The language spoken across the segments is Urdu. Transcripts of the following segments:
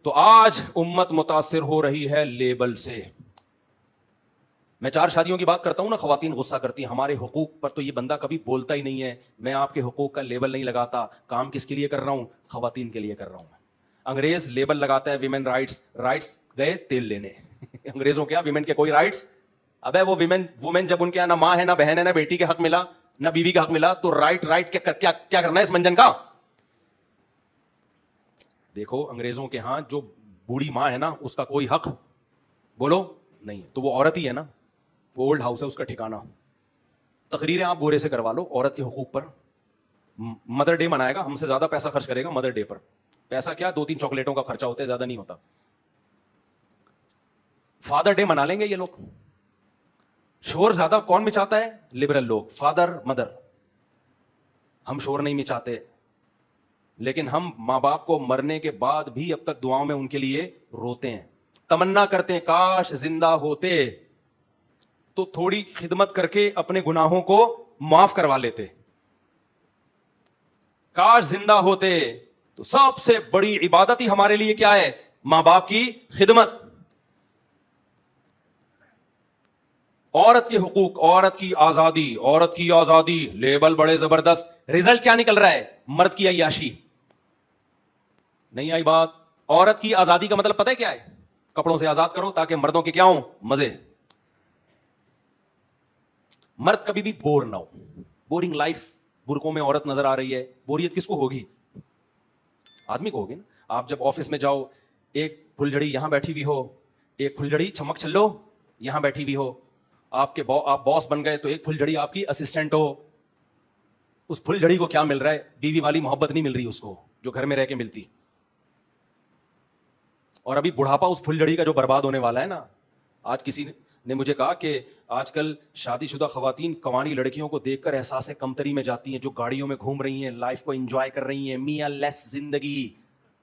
تو آج امت متاثر ہو رہی ہے لیبل سے. میں 4 شادیوں کی بات کرتا ہوں نا, خواتین غصہ کرتی ہیں ہمارے حقوق پر, تو یہ بندہ کبھی بولتا ہی نہیں ہے میں آپ کے حقوق کا لیبل نہیں لگاتا. کام کس کے لیے کر رہا ہوں؟ خواتین کے لیے کر رہا ہوں. انگریز لیبل لگاتا ہے ویمن رائٹس گئے تیل لینے. انگریزوں کیا ویمن کے کوئی رائٹس؟ ابے وہ وومن جب ان کے یہاں نہ ماں ہے نہ بہن ہے نہ بیٹی کے حق ملا نہ بیوی کا حق ملا, تو رائٹ کیا کرنا ہے اس منجن کا؟ دیکھو انگریزوں کے ہاں جو بوڑھی ماں ہے نا اس کا کوئی حق بولو نہیں ہے, تو وہ عورت ہی ہے نا, وہ اولڈ ہاؤس ہے اس کا ٹھکانہ. تقریریں آپ گورے سے کروا لو عورت کے حقوق پر. مدر ڈے منائے گا, ہم سے زیادہ پیسہ خرچ کرے گا مدر ڈے پر. پیسہ کیا 2-3 چاکلیٹوں کا خرچہ ہوتا ہے, زیادہ نہیں ہوتا. فادر ڈے منا لیں گے یہ لوگ. شور زیادہ کون مچاتا ہے؟ لبرل لوگ. فادر مدر, ہم شور نہیں مچاتے, لیکن ہم ماں باپ کو مرنے کے بعد بھی اب تک دعاؤں میں ان کے لیے روتے ہیں, تمنا کرتے ہیں کاش زندہ ہوتے تو تھوڑی خدمت کر کے اپنے گناہوں کو معاف کروا لیتے. کاش زندہ ہوتے. تو سب سے بڑی عبادت ہی ہمارے لیے کیا ہے؟ ماں باپ کی خدمت. عورت کے حقوق, عورت کی آزادی, عورت کی آزادی, لیبل بڑے زبردست. رزلٹ کیا نکل رہا ہے؟ مرد کی عیاشی. نہیں آئی بات؟ عورت کی آزادی کا مطلب پتہ ہے کیا ہے؟ کپڑوں سے آزاد کرو تاکہ مردوں کے کیا ہوں مزے. مرد کبھی بھی بور نہ ہو. بورنگ لائف, برقعوں میں عورت نظر آ رہی ہے, بوریت کس کو ہوگی؟ آدمی کو ہوگی نا. آپ جب آفس میں جاؤ, ایک پھلجھڑی یہاں بیٹھی ہوئی ہو, ایک پھلجھڑی چمک چھلو یہاں بیٹھی ہوئی ہو, آپ باس بن گئے تو ایک پھلجھڑی آپ کی اسسٹنٹ ہو. اس پھلجھڑی کو کیا مل رہا ہے؟ بیوی والی محبت نہیں مل رہی اس کو جو گھر میں رہ کے ملتی. اور ابھی بڑھاپا اس پھلجھڑی کا جو برباد ہونے والا ہے نا. آج کسی نے مجھے کہا کہ آج کل شادی شدہ خواتین کوانی لڑکیوں کو دیکھ کر احساس کمتری میں جاتی ہیں, جو گاڑیوں میں گھوم رہی ہیں, لائف کو انجوائے کر رہی ہیں, میاں لیس زندگی,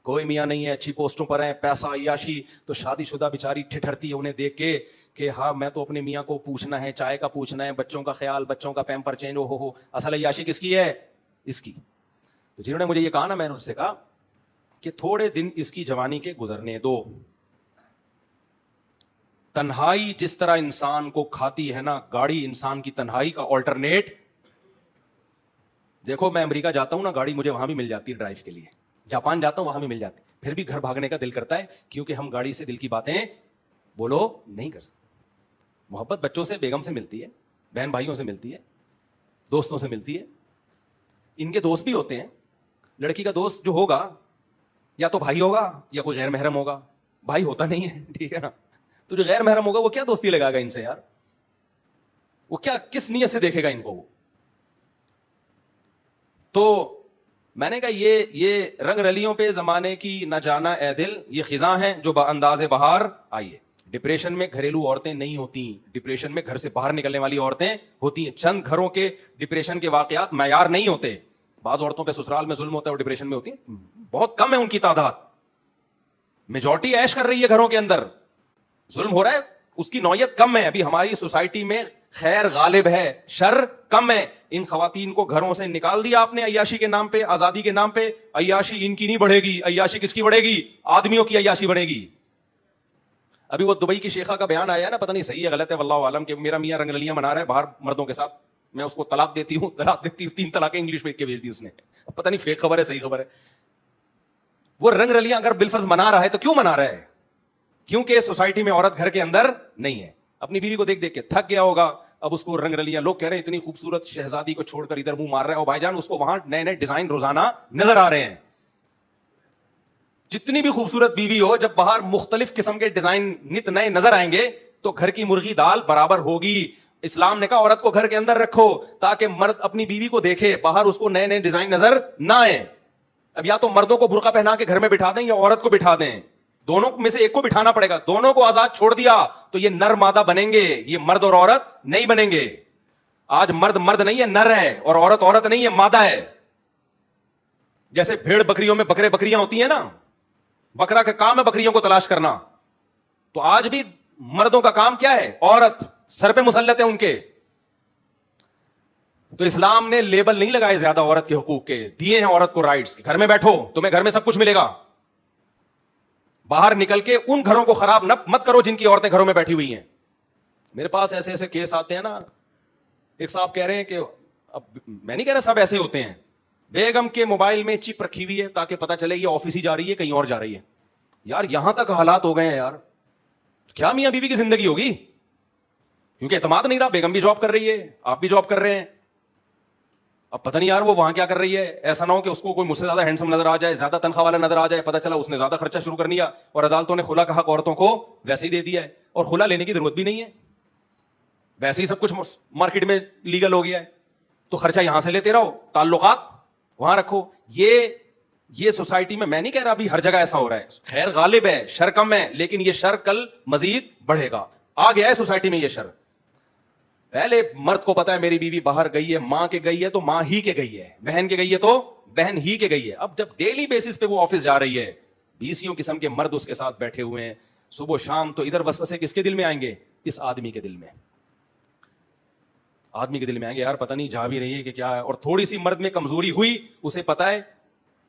کوئی میاں نہیں ہے, اچھی پوسٹوں پر ہیں, پیسہ عیاشی. تو شادی شدہ بیچاری ٹھٹھرتی ہے انہیں دیکھ کے کہ ہاں میں تو اپنے میاں کو پوچھنا ہے, چائے کا پوچھنا ہے, بچوں کا خیال, بچوں کا پیمپر چینج. ہو اصل عیاشی کس کی ہے؟ اس کی. تو جنہوں نے مجھے یہ کہا نا, میں نے اس سے کہا کہ تھوڑے دن اس کی جوانی کے گزرنے دو. تنہائی جس طرح انسان کو کھاتی ہے نا, گاڑی انسان کی تنہائی کا آلٹرنیٹ. دیکھو میں امریکہ جاتا ہوں نا, گاڑی مجھے وہاں بھی مل جاتی ہے ڈرائیو کے لیے. جاپان جاتا ہوں وہاں بھی مل جاتی, پھر بھی گھر بھاگنے کا دل کرتا ہے, کیونکہ ہم گاڑی سے دل کی باتیں بولو نہیں کر سکتے. محبت بچوں سے, بیگم سے ملتی ہے, بہن بھائیوں سے ملتی ہے, دوستوں سے ملتی ہے. ان کے دوست بھی ہوتے ہیں. لڑکی کا دوست جو ہوگا یا تو بھائی ہوگا یا کوئی غیر محرم ہوگا. بھائی ہوتا نہیں ہے, ٹھیک ہے نا. تو جو غیر محرم ہوگا وہ کیا دوستی لگائے گا ان سے یار؟ وہ کیا کس نیت سے دیکھے گا ان کو وہ؟ تو میں نے کہا یہ رنگ رلیوں پہ زمانے کی نہ جانا اے دل, یہ خزاں ہیں جو انداز بہار آئیے. ڈپریشن میں گھریلو عورتیں نہیں ہوتی, ڈپریشن میں گھر سے باہر نکلنے والی عورتیں ہوتی ہیں. چند گھروں کے ڈپریشن کے واقعات معیار نہیں ہوتے. بعض عورتوں پہ سسرال میں ظلم ہوتا ہے اور ڈپریشن میں ہوتی ہیں, بہت کم ہے ان کی تعداد. میجورٹی عیش کر رہی ہے گھروں کے اندر, ظلم ہو رہا ہے, اس کی نوعیت کم ہے. ابھی ہماری سوسائٹی میں خیر غالب ہے, شر کم ہے. ان خواتین کو گھروں سے نکال دیا آپ نے عیاشی کے نام پہ, آزادی کے نام پہ. عیاشی ان کی نہیں بڑھے گی, عیاشی کس کی بڑھے گی؟ آدمیوں کی عیاشی بڑھے گی. ابھی وہ دبئی کی شیخہ کا بیان آیا نا, پتہ نہیں صحیح ہے غلط ہے واللہ عالم, کہ میرا میاں رنگ رلیاں منا رہا ہے باہر مردوں کے ساتھ, میں اس کو طلاق دیتی ہوں 3 طلاقیں انگلش میں لکھ کے بھیج دی اس نے. پتہ نہیں فیک خبر ہے صحیح خبر ہے. وہ رنگ رلیاں اگر بالفرض منا رہا ہے تو کیوں منا رہا ہے؟ کیونکہ سوسائٹی میں عورت گھر کے اندر نہیں ہے. اپنی بیوی کو دیکھ دیکھ کے تھک گیا ہوگا, اب اس کو رنگ رلیاں. لوگ کہہ رہے ہیں اتنی خوبصورت شہزادی کو چھوڑ کر ادھر منہ مار رہا ہے. اور بھائی جان اس کو وہاں نئے نئے ڈیزائن روزانہ نظر آ رہے ہیں. جتنی بھی خوبصورت بیوی ہو, جب باہر مختلف قسم کے ڈیزائن نت نئے نظر آئیں گے تو گھر کی مرغی دال برابر ہوگی. اسلام نے کہا عورت کو گھر کے اندر رکھو تاکہ مرد اپنی بیوی کو دیکھے, باہر اس کو نئے نئے ڈیزائن نظر نہ آئے. اب یا تو مردوں کو برقع پہنا کے گھر میں بٹھا دیں یا عورت کو بٹھا دیں, دونوں میں سے ایک کو بٹھانا پڑے گا. دونوں کو آزاد چھوڑ دیا تو یہ نر مادہ بنیں گے, یہ مرد اور عورت نہیں بنیں گے. آج مرد نہیں ہے, نر ہے, اور عورت نہیں ہے, مادہ ہے. جیسے بھیڑ بکریوں میں بکرے بکریاں ہوتی ہیں نا, بکرا کا کام ہے بکریوں کو تلاش کرنا, تو آج بھی مردوں کا کام کیا ہے؟ عورت سر پہ مسلط ہے ان کے. تو اسلام نے لیبل نہیں لگائے زیادہ عورت کے حقوق کے, دیے ہیں عورت کو رائٹس. گھر میں بیٹھو تمہیں گھر میں سب کچھ ملے گا, باہر نکل کے ان گھروں کو خراب مت کرو جن کی عورتیں گھروں میں بیٹھی ہوئی ہیں. میرے پاس ایسے ایسے کیس آتے ہیں نا, ایک صاحب کہہ رہے ہیں کہ اب میں نہیں کہہ رہا سب ایسے ہوتے ہیں, بیگم کے موبائل میں چپ رکھی ہوئی ہے تاکہ پتہ چلے یہ آفس ہی جا رہی ہے کہیں اور جا رہی ہے. یار یہاں تک حالات ہو گئے ہیں یار, کیا میاں بیوی کی زندگی ہوگی؟ کیونکہ اعتماد نہیں رہا, بیگم بھی جاب کر رہی ہے, آپ بھی جاب کر رہے ہیں. اب پتہ نہیں یار وہ وہاں کیا کر رہی ہے, ایسا نہ ہو کہ اس کو کوئی مجھ سے زیادہ ہینڈسم نظر آ جائے, زیادہ تنخواہ والا نظر آ جائے, پتہ چلا اس نے زیادہ خرچہ شروع کر دیا اور عدالتوں نے خلا کا حق عورتوں کو ویسے ہی دے دیا ہے, اور خلا لینے کی ضرورت بھی نہیں ہے, ویسے ہی سب کچھ مارکیٹ میں لیگل ہو گیا ہے, تو خرچہ یہاں سے لیتے رہو, تعلقات وہاں رکھو. یہ سوسائٹی میں نہیں کہہ رہا ابھی ہر جگہ ایسا ہو رہا ہے, خیر غالب ہے, شر کم ہے, لیکن یہ شر کل مزید بڑھے گا. آ گیا ہے سوسائٹی میں یہ شر. پہلے مرد کو پتا ہے میری بیوی باہر گئی ہے, ماں کے گئی ہے تو ماں ہی کے گئی ہے, بہن کے گئی ہے تو بہن ہی کے گئی ہے. اب جب ڈیلی بیسس پہ وہ آفس جا رہی ہے, 20 قسم کے مرد اس کے ساتھ بیٹھے ہوئے ہیں صبح شام, تو ادھر وسوسے کس کے دل میں آئیں گے؟ اس آدمی کے دل میں. آدمی کے دل میں آئیں گے یار پتہ نہیں جا بھی رہی ہے کہ کیا ہے. اور تھوڑی سی مرد میں کمزوری ہوئی, اسے پتا ہے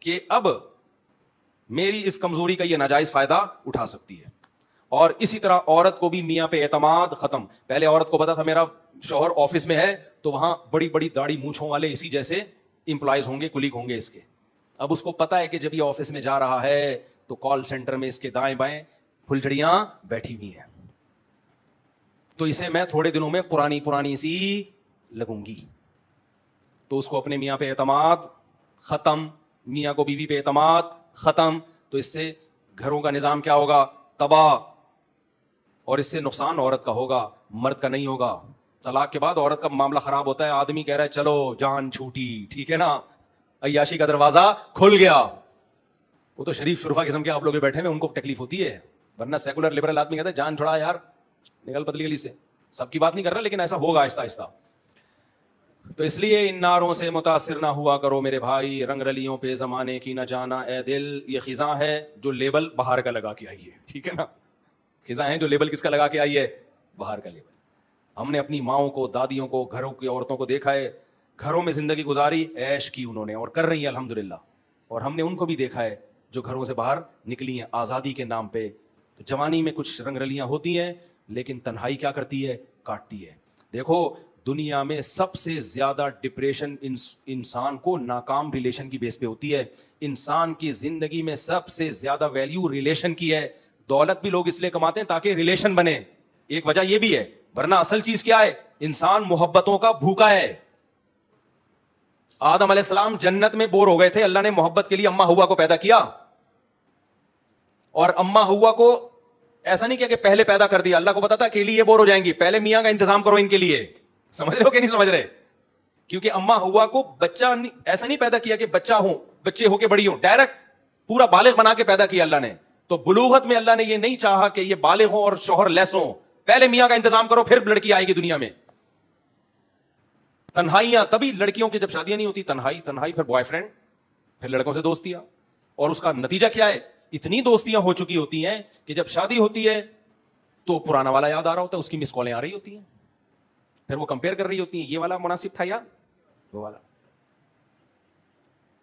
کہ اب میری اس کمزوری کا یہ ناجائز فائدہ اٹھا سکتی ہے. اور اسی طرح عورت کو بھی میاں پہ اعتماد ختم. پہلے عورت کو پتا تھا میرا شوہر آفس میں ہے تو وہاں بڑی بڑی داڑھی مونچھوں والے اسی جیسے امپلائیز ہوں گے, کلیگ ہوں گے اس کے. اب اس کو پتا ہے کہ جب یہ آفس میں جا رہا ہے تو کال سینٹر میں اس کے دائیں بائیں پھلجھڑیاں بیٹھی ہوئی ہیں, تو اسے میں تھوڑے دنوں میں پرانی سی لگوں گی. تو اس کو اپنے میاں پہ اعتماد ختم, میاں کو بیوی پہ اعتماد ختم. تو اس سے گھروں کا نظام کیا ہوگا؟ تباہ. اور اس سے نقصان عورت کا ہوگا, مرد کا نہیں ہوگا. طلاق کے بعد عورت کا معاملہ خراب ہوتا ہے, آدمی کہہ رہا ہے چلو جان چھوٹی, ٹھیک ہے نا, عیاشی کا دروازہ کھل گیا. وہ تو شریف شرفا قسم کے آپ لوگ بیٹھے ہیں ان کو تکلیف ہوتی ہے, ورنہ سیکولر لبرل آدمی کہتا ہے جان چھڑا یار, نکل پتلی گلی سے. سب کی بات نہیں کر رہا لیکن ایسا ہوگا آہستہ آہستہ. تو اس لیے ان ناروں سے متاثر نہ ہوا کرو میرے بھائی, رنگ رلیوں پہ زمانے کی نہ جانا اے دل. یہ خزاں ہے جو لیبل باہر کا لگا کے آئی ہے, ٹھیک ہے نا, خزاں ہے جو لیبل کس کا لگا کے آئی ہے؟ باہر کا لیبل. ہم نے اپنی ماؤں کو, دادیوں کو, گھروں کی عورتوں کو دیکھا ہے, گھروں میں زندگی گزاری, عیش کی انہوں نے اور کر رہی ہیں الحمدللہ. اور ہم نے ان کو بھی دیکھا ہے جو گھروں سے باہر نکلی ہیں آزادی کے نام پہ. تو جوانی میں کچھ رنگ رلیاں ہوتی ہیں لیکن تنہائی کیا کرتی ہے؟ کاٹتی ہے. دیکھو دنیا میں سب سے زیادہ ڈپریشن انسان کو ناکام ریلیشن کی بیس پہ ہوتی ہے. انسان کی زندگی میں سب سے زیادہ ویلیو ریلیشن کی ہے. دولت بھی لوگ اس لیے کماتے ہیں تاکہ ریلیشن بنے, ایک وجہ یہ بھی ہے, ورنہ اصل چیز کیا ہے؟ انسان محبتوں کا بھوکا ہے. آدم علیہ السلام جنت میں بور ہو گئے تھے, اللہ نے محبت کے لیے اما ہوا کو پیدا کیا, اور اما ہوا کو ایسا نہیں کیا کہ پہلے پیدا کر دیا. اللہ کو پتا تھا اکیلی یہ بور ہو جائیں گی, پہلے میاں کا انتظام کرو ان کے لیے. سمجھ رہے ہو کہ نہیں سمجھ رہے؟ کیونکہ اما ہوا کو بچہ ایسا نہیں پیدا کیا کہ بچے ہو کے بڑی ہوں, ڈائریکٹ پورا بالغ بنا کے پیدا کیا اللہ نے. تو بلوغت میں اللہ نے یہ نہیں چاہا کہ یہ بالغ ہوں اور شوہر لیس ہوں, پہلے میاں کا انتظام کرو پھر لڑکی آئے گی دنیا میں. تنہائیاں, تبھی لڑکیوں کی جب شادیاں نہیں ہوتی, تنہائی, پھر بوائے فرینڈ, پھر لڑکوں سے دوستیاں. اور اس کا نتیجہ کیا ہے؟ اتنی دوستیاں ہو چکی ہوتی ہیں کہ جب شادی ہوتی ہے تو پرانا والا یاد آ رہا ہوتا ہے, اس کی مس کالیں آ رہی ہوتی ہیں, پھر وہ کمپیئر کر رہی ہوتی ہیں, یہ والا مناسب تھا یا وہ والا.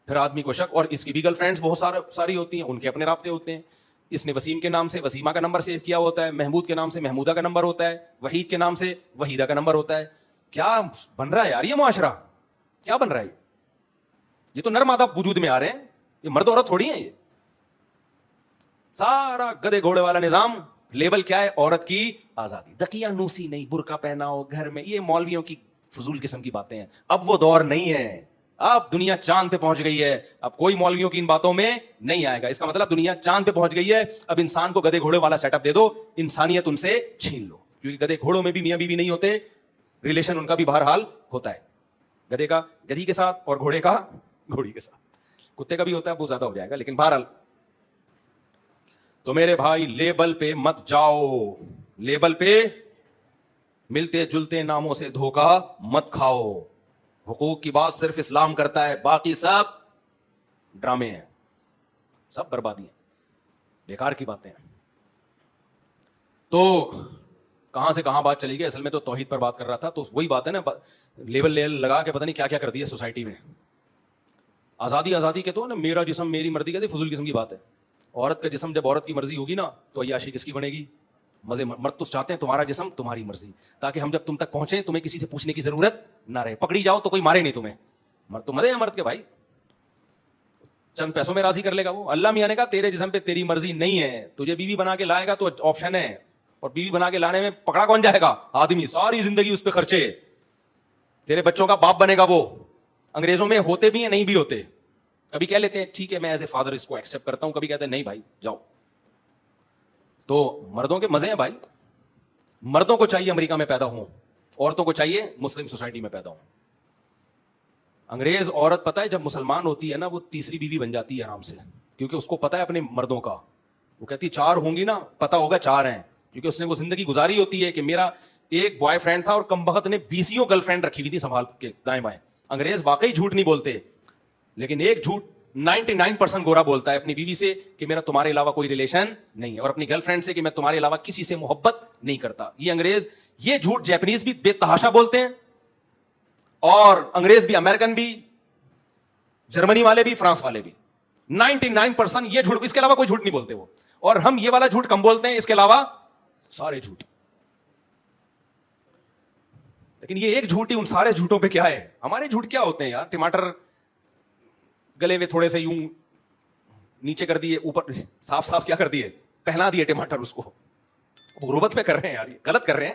پھر آدمی کو شک, اور اس کی بھی گرل فرینڈز بہت ساری ہوتی ہیں, ان کے اپنے رابطے ہوتے ہیں. اس نے وسیم کے نام سے وسیمہ کا نمبر سیو کیا ہوتا ہے, محمود کے نام سے محمودہ کا نمبر ہوتا ہے, وحید کے نام سے وحیدہ کا نمبر ہوتا ہے. کیا بن رہا ہے یار یہ معاشرہ, کیا بن رہا ہے؟ یہ تو نر مادہ وجود میں آ رہے ہیں, یہ مرد عورت تھوڑی ہیں. یہ سارا گدے گھوڑے والا نظام, لیبل کیا ہے؟ عورت کی آزادی. دقیہ نوسی نہیں, برقع پہناؤ گھر میں, یہ مولویوں کی فضول قسم کی باتیں ہیں. اب وہ دور نہیں ہے, اب دنیا چاند پہ پہنچ گئی ہے, اب کوئی مولویوں کی ان باتوں میں نہیں آئے گا. اس کا مطلب دنیا چاند پہ پہنچ گئی ہے, اب انسان کو گدے گھوڑے والا سیٹ اپ دے دو, انسانیت ان سے چھین لو. کیونکہ گدے گھوڑوں میں بھی میاں بیوی نہیں ہوتے, ریلیشن ان کا بھی بہرحال ہوتا ہے, گدے کا گدھی کے ساتھ اور گھوڑے کا گھوڑی کے ساتھ. کتے کا بھی ہوتا ہے, بہت زیادہ ہو جائے گا, لیکن بہرحال. تو میرے بھائی لیبل پہ مت جاؤ, لیبل پہ ملتے جلتے ناموں سے دھوکا مت کھاؤ. حقوق کی بات صرف اسلام کرتا ہے, باقی سب ڈرامے ہیں, سب بربادی ہیں, بیکار کی باتیں ہیں. تو کہاں سے کہاں بات چلی گئی؟ اصل میں تو توحید پر بات کر رہا تھا. تو وہی بات ہے نا, لیبل لگا کے پتہ نہیں کیا کیا کر دیا سوسائٹی میں. آزادی کے تو نا, میرا جسم میری مرضی, کہتے فضول قسم کی بات ہے. عورت کا جسم جب عورت کی مرضی ہوگی نا تو عیاشی کس کی بنے گی؟ مزے مرد تو چاہتے ہیں تمہارا جسم تمہاری مرضی، تاکہ ہم جب تم تک پہنچے تمہیں کسی سے پوچھنے کی ضرورت نہ رہے، پکڑی جاؤ تو کوئی مارے نہیں تمہیں. مرد تو مزے ہیں مرد کے بھائی، چند پیسوں میں راضی کر لے گا وہ. اللہ میاں نے کہا تیرے جسم پہ تیری مرضی نہیں ہے، تجھے بیوی بنا کے لائے گا تو آپشن ہے، اور بیوی بنا کے لانے میں پکڑا کون جائے گا؟ آدمی. ساری زندگی اس پہ خرچے، تیرے بچوں کا باپ بنے گا وہ. انگریزوں میں ہوتے بھی ہیں نہیں بھی ہوتے، کبھی کہہ لیتے ہیں ٹھیک ہے میں ایز اے فادر اس کو ایکسپٹ کرتا ہوں، کبھی کہتے ہیں نہیں بھائی جاؤ. تو مردوں کے مزے ہیں بھائی. مردوں کو چاہیے امریکہ میں پیدا ہوں، عورتوں کو چاہیے مسلم سوسائٹی میں پیدا ہوں. انگریز عورت پتہ ہے جب مسلمان ہوتی ہے نا وہ تیسری بیوی بن جاتی ہے آرام سے، کیونکہ اس کو پتہ ہے اپنے مردوں کا. وہ کہتی ہے 4 ہوں گی نا پتہ ہوگا 4 ہیں، کیونکہ اس نے وہ زندگی گزاری ہوتی ہے کہ میرا ایک بوائے فرینڈ تھا اور کمبخت نے 20 گرل فرینڈ رکھی ہوئی تھی سنبھال کے دائیں بائیں. انگریز واقعی جھوٹ نہیں بولتے، لیکن ایک جھوٹ 99% گورا بولتا ہے اپنی بیوی سے کہ میرا تمہارے علاوہ کوئی ریلیشن نہیں ہے، اور اپنی گرل فرینڈ سے کہ میں تمہارے علاوہ کسی سے محبت نہیں کرتا. یہ انگریز یہ جھوٹ جیپنیز بھی بے تحاشا بولتے ہیں، اور انگریز بھی، امریکن بھی، جرمنی والے بھی، فرانس والے بھی 99% یہ جھوٹ، اس کے علاوہ کوئی جھوٹ نہیں بولتے وہ. اور ہم یہ والا جھوٹ کم بولتے ہیں، اس کے علاوہ سارے جھوٹ. لیکن یہ ایک جھوٹ ہی ان سارے جھوٹوں پہ کیا ہے؟ ہمارے جھوٹ کیا ہوتے ہیں یار؟ ٹماٹر گلے میں تھوڑے سے یوں نیچے کر دیے، اوپر صاف صاف کیا کر دیے؟ پہنا دیے ٹماٹر اس کو. غربت میں کر رہے ہیں یار، یہ غلط کر رہے ہیں.